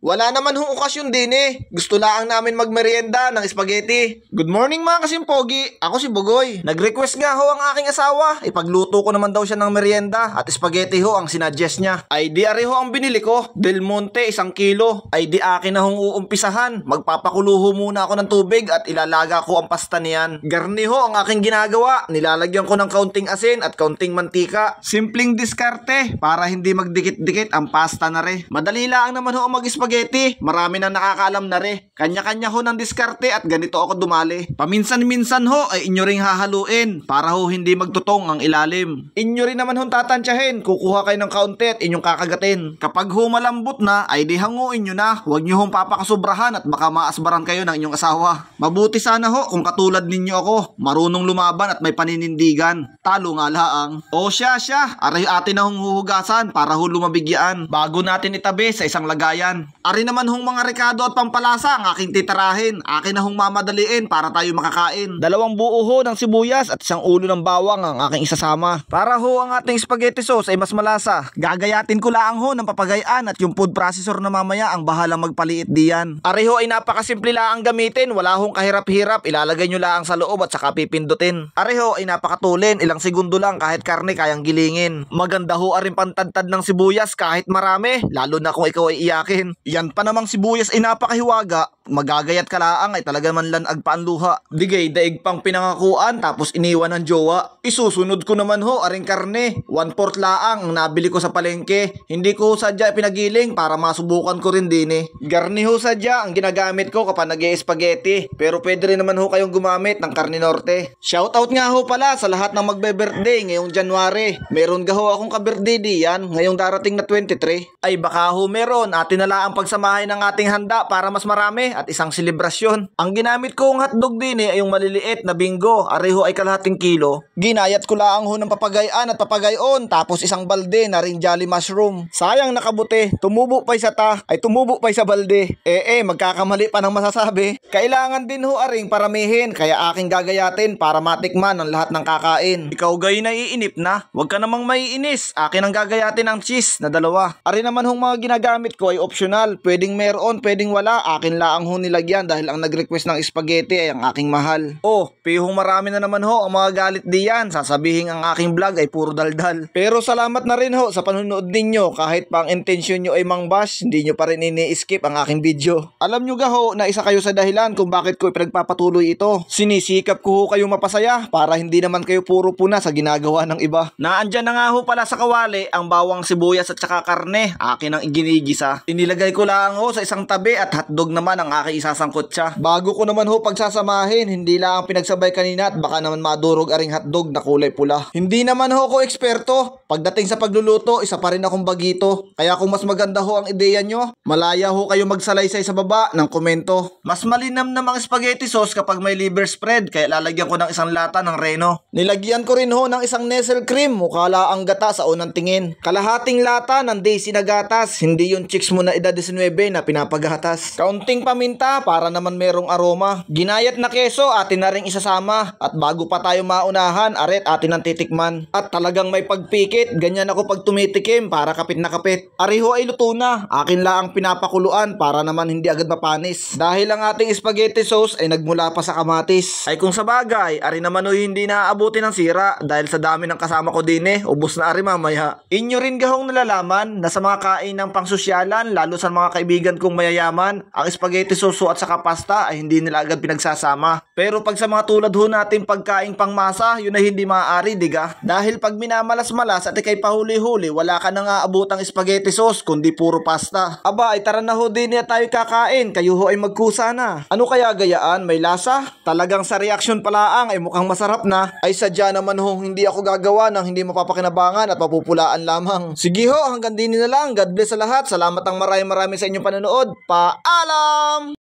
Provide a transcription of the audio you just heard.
Wala naman hong okasyon din eh. Gusto lang namin magmerienda ng spaghetti. Good morning mga kasimpogi. Ako si Bugoy. Nag-request nga ho ang aking asawa. Ipagluto ko naman daw siya ng merienda at spaghetti ho ang sinuggest niya. Ay di ari ho ang binili ko. Del Monte 1 kilo. Ay di akin na hong uumpisahan. Magpapakuluho muna ako ng tubig at ilalaga ko ang pasta niyan. Garni ho ang aking ginagawa. Nilalagyan ko ng kaunting asin at kaunting mantika. Simpleng diskarte para hindi magdikit-dikit ang pasta na re. Madali lang naman ho ang mag-spaghetti. Marami nang nakakaalam na re. Kanya-kanya ho ng diskarte at ganito ako dumali. Paminsan-minsan ho ay inyo ring hahaluin para ho hindi magtutong ang ilalim. Inyo rin naman ho tatansyahin. Kukuha kayo ng kaunti at inyong kakagatin. Kapag ho malambot na ay di hanguin nyo na. Huwag nyo hong papakasubrahan at baka maasbaran kayo ng inyong asawa. Mabuti sana ho kung katulad ninyo ako. Marunong lumaban at may paninindigan. Talo nga laang. O siya. Aray atin na hong huhugasan para ho lumabigyan. Bago natin itabi sa isang lagayan. Ari naman hong mga rekado at pampalasa ang aking titirahin. Akin na hong mamadaliin para tayo makakain. 2 buo ho ng sibuyas at 1 ulo ng bawang ang aking isasama. Para ho ang ating spaghetti sauce ay mas malasa. Gagayatin ko lang ho ng papagayaan at yung food processor na mamaya ang bahalang magpaliit diyan. Ari ho ay napakasimple lang ang gamitin. Wala hong kahirap-hirap. Ilalagay nyo lang sa loob at saka pipindutin. Ari ho ay napakatulin. Ilang segundo lang kahit karne kayang gilingin. Maganda ho aring pantadtad ng sibuyas kahit marami. Lalo na kung ikaw ay iyakin. Yan pa namang sibuyas ay napakahiwaga. Magagayat ka laang ay talaga man lanag pa ang luha. Digay daig pang pinangakuan tapos iniwan ng jowa. Isusunod ko naman ho aring karne. 1/4 laang ang nabili ko sa palengke. Hindi ko sadya pinagiling para masubukan ko rin din eh. Garni ho sadya ang ginagamit ko kapag nag-e-spaghetti. Pero pwede rin naman ho kayong gumamit ng karne norte. Shoutout nga ho pala sa lahat ng magbe-birthday ngayong January. Meron ga ho akong ka-birthday diyan ngayong darating na 23. Ay baka ho meron. Atin na lang ang pagsamahin ng ating handa para mas marami at isang selebrasyon. Ang ginamit kong hotdog din ay yung maliliit na bingo. Areho ay 1/2 kilo. Ginayat ko lang ho ng papagayan at papagayon tapos 1 balde na ring jolly mushroom. Sayang nakabuti. Tumubo pa sa tumubo pa sa balde. Magkakamali pa ng masasabi. Kailangan din ho aring paramihin kaya aking gagayatin para matikman ang lahat ng kakain. Ikaw gay naiinip na. Huwag ka namang maiinis. Akin ang gagayatin ng cheese na 2. Ari naman hong mga ginagamit ko ay optional. Pwedeng meron, pwedeng wala. Akin lang ho nilagyan dahil ang nag-request ng spaghetti ay ang aking mahal. Pihong marami na naman ho ang mga galit diyan. Sasabihin ang aking vlog ay puro daldal. Pero salamat na rin ho sa panunood ninyo. Kahit pa ang intensyon nyo ay mangbash, hindi nyo pa rin ini-skip ang aking video. Alam nyo ga ho na isa kayo sa dahilan kung bakit ko ipinagpapatuloy ito. Sinisikap ko ho kayong mapasaya para hindi naman kayo puro puna sa ginagawa ng iba. Naandyan na nga ho pala sa kawali ang bawang sibuyas at saka karne. Akin ang ginigisa. Inilagay ko lang ho sa isang tabi at hotdog naman ang aking isasangkot siya. Bago ko naman ho pagsasamahin, hindi lang ang pinagsabay kanina at baka naman madurog aring hotdog na kulay pula. Hindi naman ho ako eksperto. Pagdating sa pagluluto, isa pa rin akong bagito. Kaya kung mas maganda ho ang ideya nyo, malaya ho kayo magsalaysay sa baba ng komento. Mas malinam namang spaghetti sauce kapag may liver spread, kaya lalagyan ko ng 1 lata ng Reno. Nilagyan ko rin ho ng 1 Nestle cream, mukha ang gata sa unang tingin. Kalahating lata ng Daisy na gatas, hindi yung chicks mo na edad 19 na pinapagatas. Kaunting paminta para naman merong aroma. Ginayat na keso atin na ring isasama. At bago pa tayo maunahan, aret atin ang titikman. At talagang may pagpikit, ganyan ako pag tumitikim para kapit na kapit. Ariho ay luto na. Akin lang ang pinapakuluan para naman hindi agad mapanis. Dahil ang ating spaghetti sauce ay nagmula pa sa kamatis. Ay kung sa bagay, ari naman ay hindi naaabuti ng sira dahil sa dami ng kasama ko din ubos na ari mamaya. Inyo rin gahong nalalaman na sa mga kain ng pangsosyalan, lalo sa mga kaibigan kong mayayaman, ang spaghetti sauce at saka pasta ay hindi nila agad pinagsasama. Pero pag sa mga tulad ho natin pagkain pangmasa, yun ay hindi maaari, diga? Dahil pag minamalas-malas at ikay pahuli-huli, wala ka nang aabutang spaghetti sauce kundi puro pasta. Aba, ay tara na ho din na tayo kakain. Kayo ho ay magkusa na. Ano kaya gayaan? May lasa? Talagang sa reaction palaang ay mukhang masarap na. Ay sadya naman ho hindi ako gagawa ng hindi mapapakinabangan at mapupulaan lamang. Sige ho, hanggang din na lang. God bless sa lahat. Salamat ang marami sa inyong panonood. Paalam!